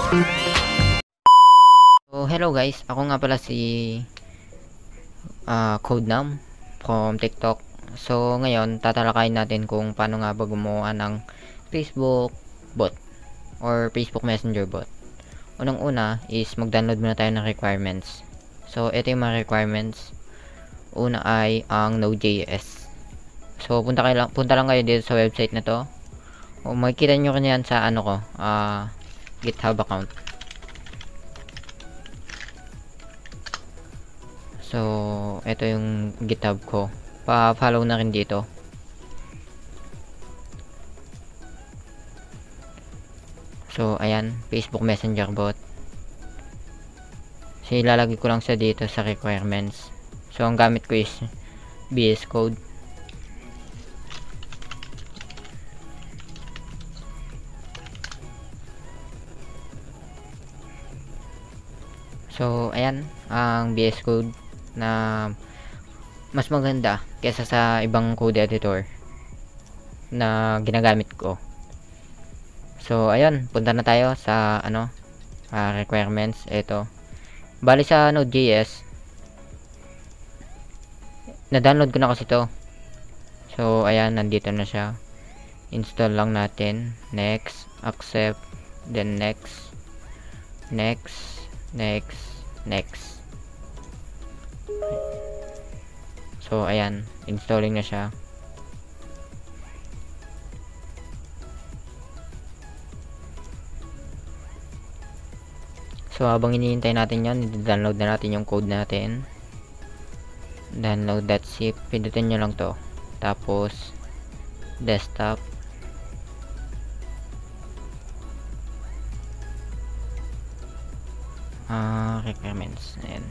So, hello guys, ako nga pala si Codenam from TikTok. So, ngayon, tatalakayin natin kung paano nga ba gumawa ng Facebook bot or Facebook Messenger bot. Unang-una is mag-download muna tayo ng requirements. So, ito yung mga requirements. Una ay ang Node.js. So, punta lang kayo dito sa website na to. O, makikita nyo kanyan sa GitHub account. So, ito yung GitHub ko. Pa-follow na rin dito. So, ayan, Facebook Messenger bot. So, ilalagay ko lang siya dito sa requirements. So, ang gamit ko is VS Code. So, ayan, ang VS Code na mas maganda kaysa sa ibang code editor na ginagamit ko. So, ayan, punta na tayo sa requirements. Ito. Bali sa Node.js, na-download ko na kasi to. So, ayan, nandito na siya. Install lang natin. Next, accept, then next, next, next. So, ayan, installing na siya. So, habang hinihintay natin yan, i-download na natin yung code natin. Download.zip, pindutin nyo lang to. Tapos, desktop. Requirements. Ayan.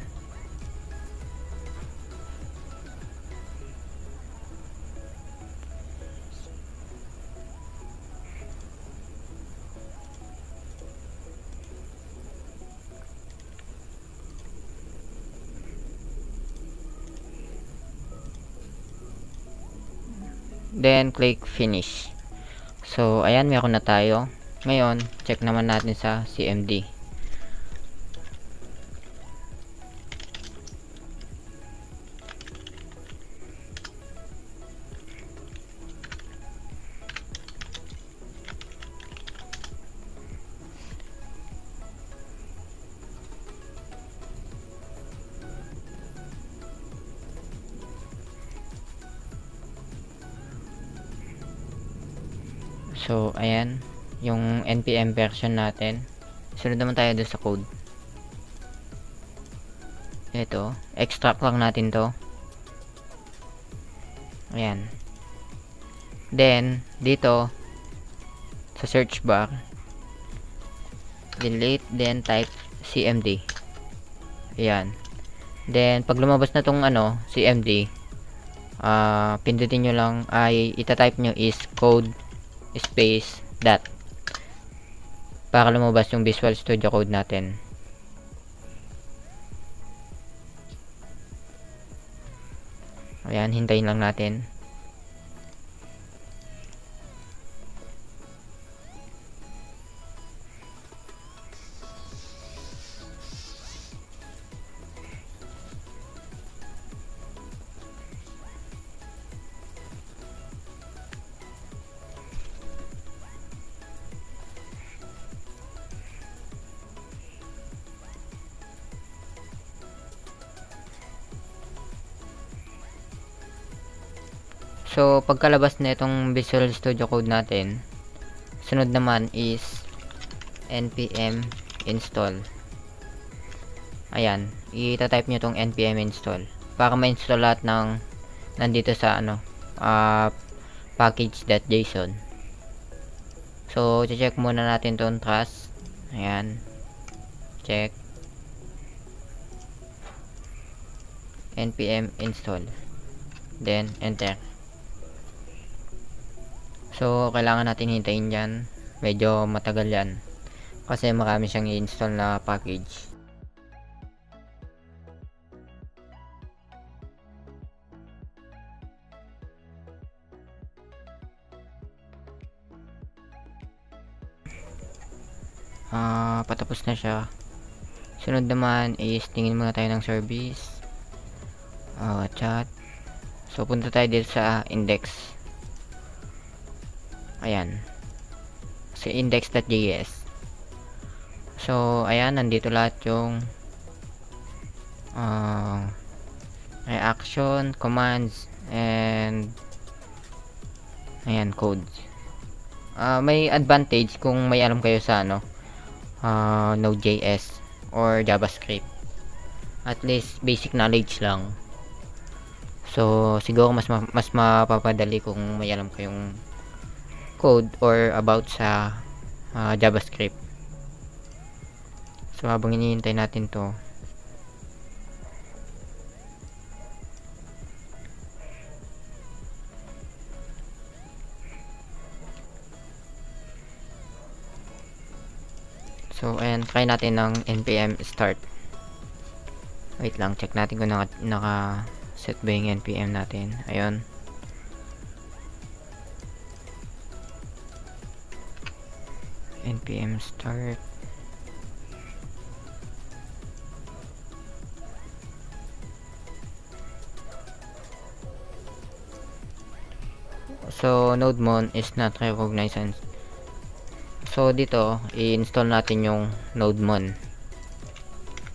Then, click finish. So, ayan, meron na tayo. Ngayon, check naman natin sa CMD. So, ayan, yung npm version natin. Sunod naman tayo doon sa code. Ito, extract lang natin to. Ayan. Then, dito, sa search bar, delete, then type cmd. Ayan. Then, pag lumabas na tong cmd, pindutin nyo lang, ay itatype nyo is code space dot para lumabas yung Visual Studio Code natin. Ayan, hintayin lang natin. So, pagkalabas na itong Visual Studio Code natin, sunod naman is npm install. Ayan, itatype nyo itong npm install para ma-install lahat ng nandito sa package.json. So, check muna natin itong trust. Ayan, check npm install, then enter. So, kailangan natin hintayin dyan. Medyo matagal yan. Kasi marami siyang i-install na package. patapos na siya. Sunod naman is tingin muna tayo ng service, chat. So punta tayo dito sa index. Ayan, sa index.js. So ayan, nandito lahat yung action, commands, and ayan, codes. May advantage kung may alam kayo sa Node.js or JavaScript. At least basic knowledge lang. So siguro mas mapapadali kung may alam kayong code or about sa JavaScript. So habang hinihintay natin to, so ayan, try natin ng npm start. Wait lang, check natin kung naka set ba yung npm natin. Ayun, npm start. So nodemon is not recognized. So dito i-install natin yung nodemon.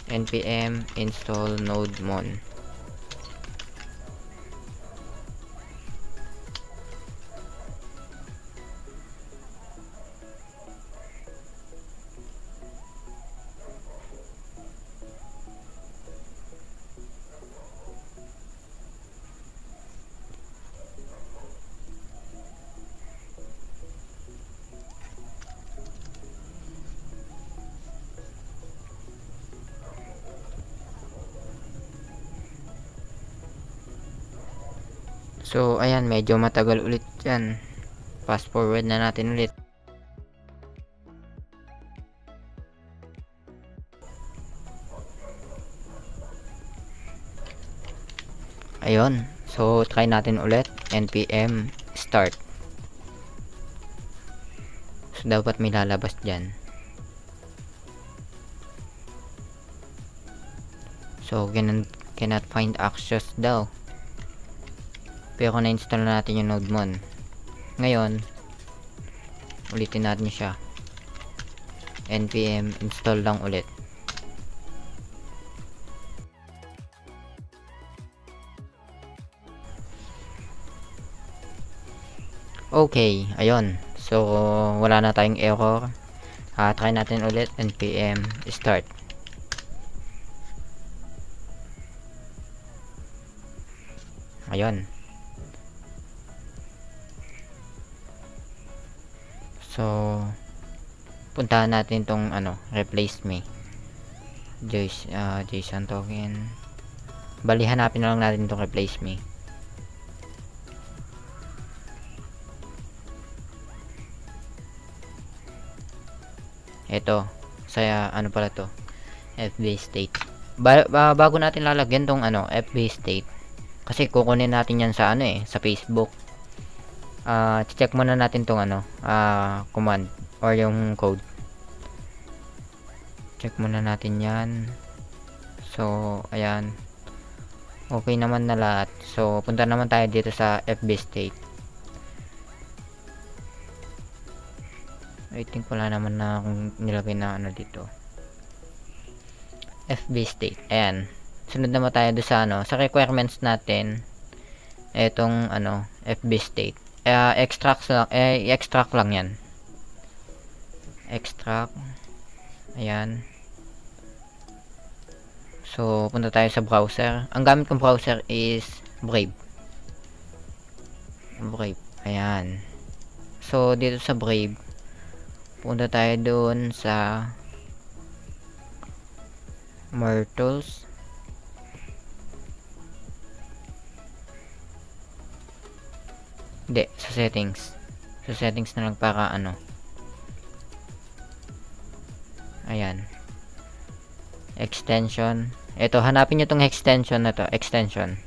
npm install nodemon. So ayan, medyo matagal ulit yan. Fast forward na natin ulit. Ayun, so try natin ulit npm start. So dapat may lalabas dyan. So cannot find access daw. Pero na-install na natin yung nodemon. Ngayon ulitin natin siya. npm install lang ulit. Okay, ayun. So wala na tayong error. Try natin ulit npm start. Ayun. So puntahan natin tong replace me JSON token. Bali hanapin na lang natin tong replace me. Ito sa pala to, fb state. Bago natin lalagyan tong fb state, kasi kukunin natin yan sa sa Facebook. Check muna natin tong command or yung code. Check muna natin yan. So ayan, okay naman na lahat. So punta naman tayo dito sa fb state. I think wala naman na akong nilagay na dito. fb state, ayan. Sunod naman tayo doon sa sa requirements natin. Etong fb state, extract lang yan. Extract, ayan. So punta tayo sa browser. Ang gamit kong browser is Brave. Ayan. So dito sa Brave, punta tayo doon sa more tools. Hindi, sa settings. Sa settings na lang para ayan. Extension. Ito, hanapin nyo tong extension na to. Extension.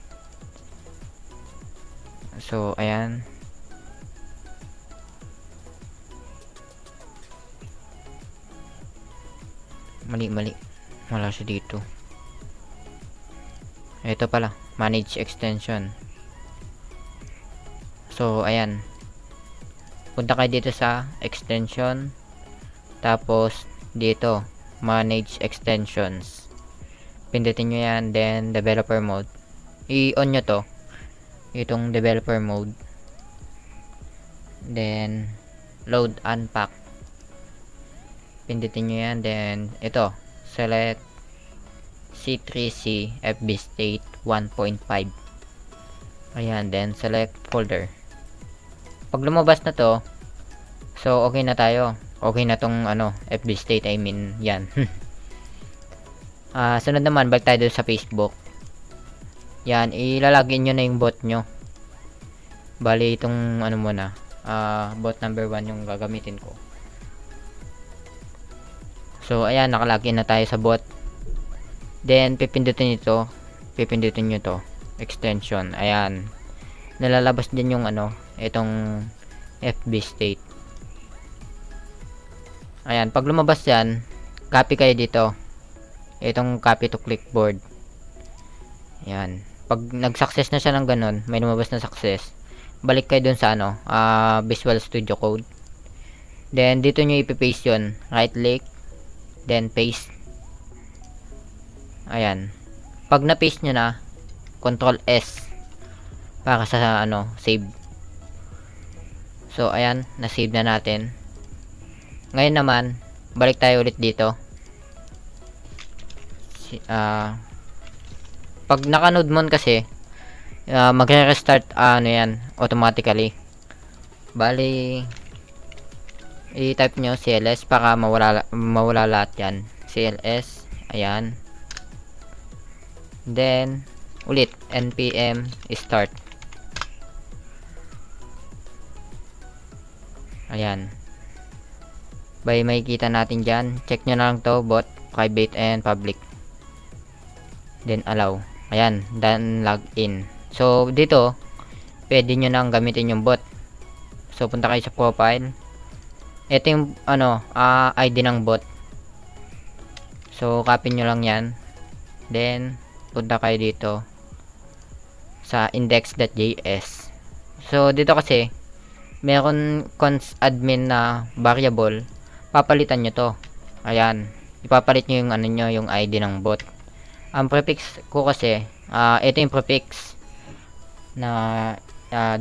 So, ayan. Mali. Wala siya dito. Ito pala, manage extension. So, ayan. Punta kayo dito sa extension. Tapos, dito, manage extensions. Pindutin nyo yan, then developer mode. I-on nyo to. Itong developer mode. Then, load unpack. Pindutin nyo yan, then, ito. Select C3C FB state 1.5. Ayan, then select folder. Pag lumabas na to, so okay na tayo. Okay na tong FB state, I mean, yan. Sunod naman, balik tayo sa Facebook. Yan, ilalagin nyo na yung bot nyo. Bali, itong muna. Bot number 1 yung gagamitin ko. So, ayan, nakalagin na tayo sa bot. Then, pipindutin nyo to. Extension. Ayan. Nalalabas din yung itong FB state. Ayan. Pag lumabas yan, copy kayo dito. Itong copy to clipboard. Ayan. Pag nag-success na siya ng ganun, may lumabas na success, balik kayo dun sa Visual Studio Code. Then, dito nyo ipipaste yun. Right click. Then, paste. Ayan. Pag na-paste nyo na, Control S para sa save. So, ayan, na-save na natin. Ngayon naman, balik tayo ulit dito. Pag naka-node mon kasi, magre-restart yan, automatically. Bali, i-type nyo CLS para mawala lahat yan. CLS, ayan. Then, ulit, npm start. Ayan. By makikita natin dyan, check nyo na lang to, bot, private and public. Then, allow. Ayan, then login. So, dito, pwede nyo nang gamitin yung bot. So, punta kayo sa profile. Ito yung, ID ng bot. So, copy nyo lang yan. Then, punta kayo dito sa index.js. So, dito kasi meron const admin na variable, papalitan nyo to. Ayan, ipapalit nyo yung ID ng bot. Ang prefix ko kasi, ito yung prefix na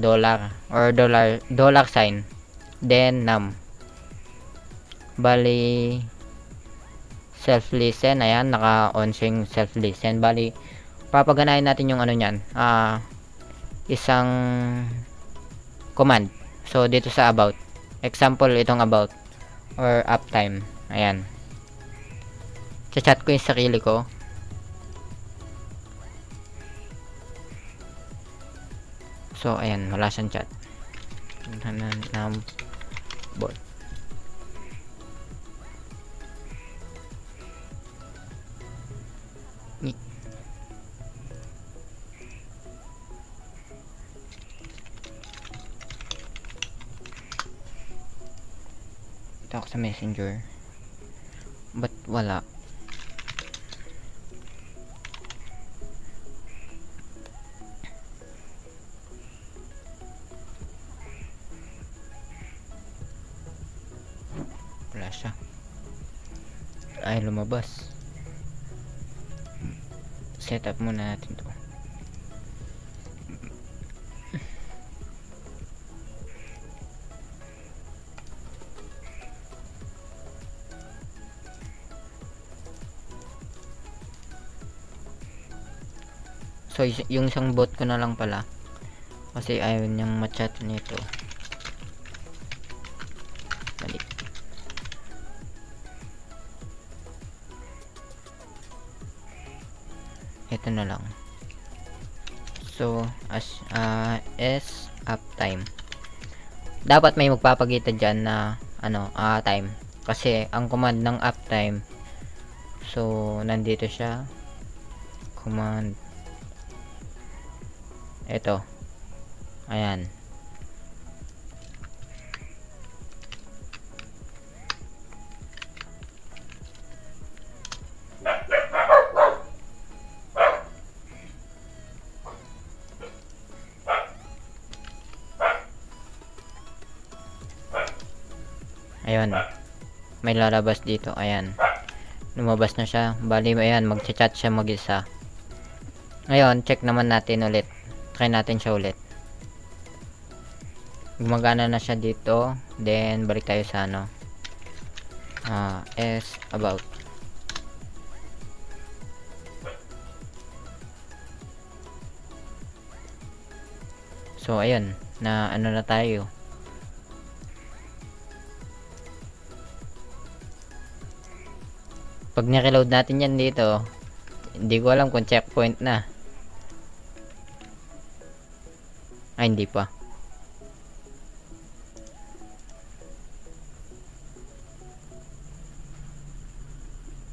dollar or dollar sign, then num. Bali, self-listen, ayan, naka-on siya yung self-listen. Bali, papaganahin natin yung nyan, isang command. So, dito sa about, example, itong about, or uptime, ayan. Chat ko yung sarili ko. So, ayan, wala siyang chat. Bot. Talk sa messenger. Ba't wala? Wala siya. Ay, lumabas. Set up muna natin to. So, yung isang bot ko na lang pala. Kasi ayaw niyang ma-chat nito. Balik. Ito na lang. So, as uptime. Dapat may magpapagitan dyan na time. Kasi ang command ng uptime, so nandito siya. Command. Ito. Ayan. Ayun. May lalabas dito. Ayan. Lumabas na siya. Bali, ayan. Magchat-chat siya mag-isa. Ngayon, check naman natin ulit. Try natin siya ulit. Gumagana na siya dito. Then, balik tayo sa ano. About. So, ayun. Na ano na tayo. Pag nireload natin yan dito, hindi ko alam kung checkpoint na. Ay, hindi pa.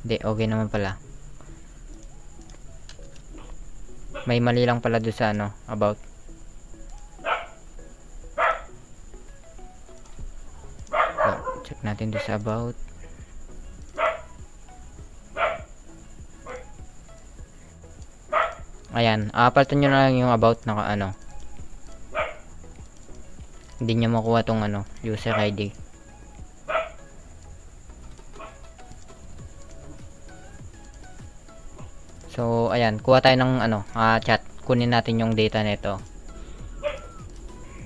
Hindi, okay naman pala. May mali lang pala doon sa ano, about. So, check natin doon sa about. Ayan, palitan nyo na lang yung about na ano. Hindi nyo makuha tong ano, user ID. So, ayan, kuha tayo ng ano, chat. Kunin natin yung data nito.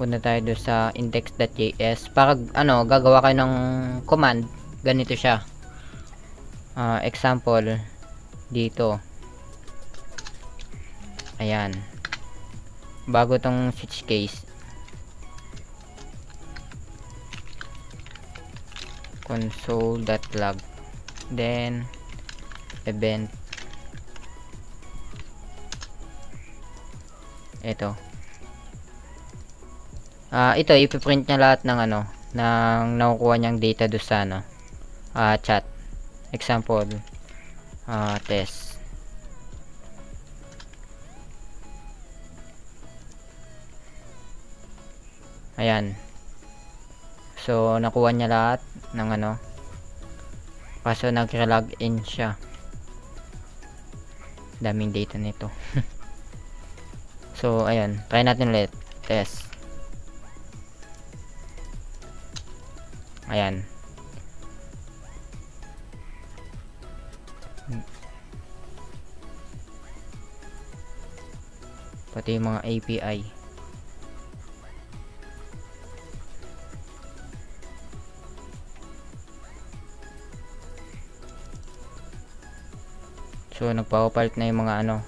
Punta tayo doon sa index.js. Para ano, gagawa kayo ng command. Ganito siya. Example dito. Ayan. Bago tong switch case. Console.log. Then event. Ito. Ito ipiprint niya lahat ng ano, ng nakukuha niyang data do sa ano, chat. Example, test. Ayan. So, nakuha niya lahat ng ano. Kaso nag-login siya. Daming data nito. So, ayan. Try natin ulit. Test. Ayan. Pati yung mga API. So, nagpapapalit na yung mga ano,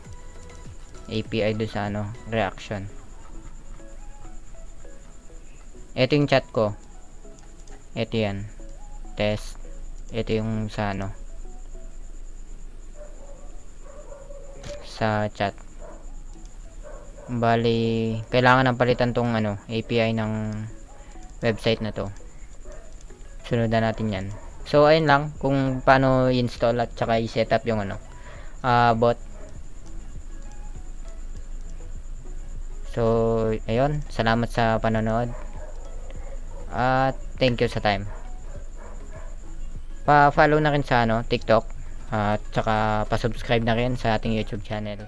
API doon sa ano, reaction. Ito yung chat ko. Ito yan. Test. Ito yung sa ano, sa chat. Bali, kailangan ng palitan tong ano, API ng website na to. Sundan natin yan. So, ayun lang kung paano i-install at saka i-setup yung ano, bot. So, ayun. Salamat sa panonood. At thank you sa time. Pa-follow na rin sa ano, TikTok. At saka pa-subscribe na rin sa ating YouTube channel.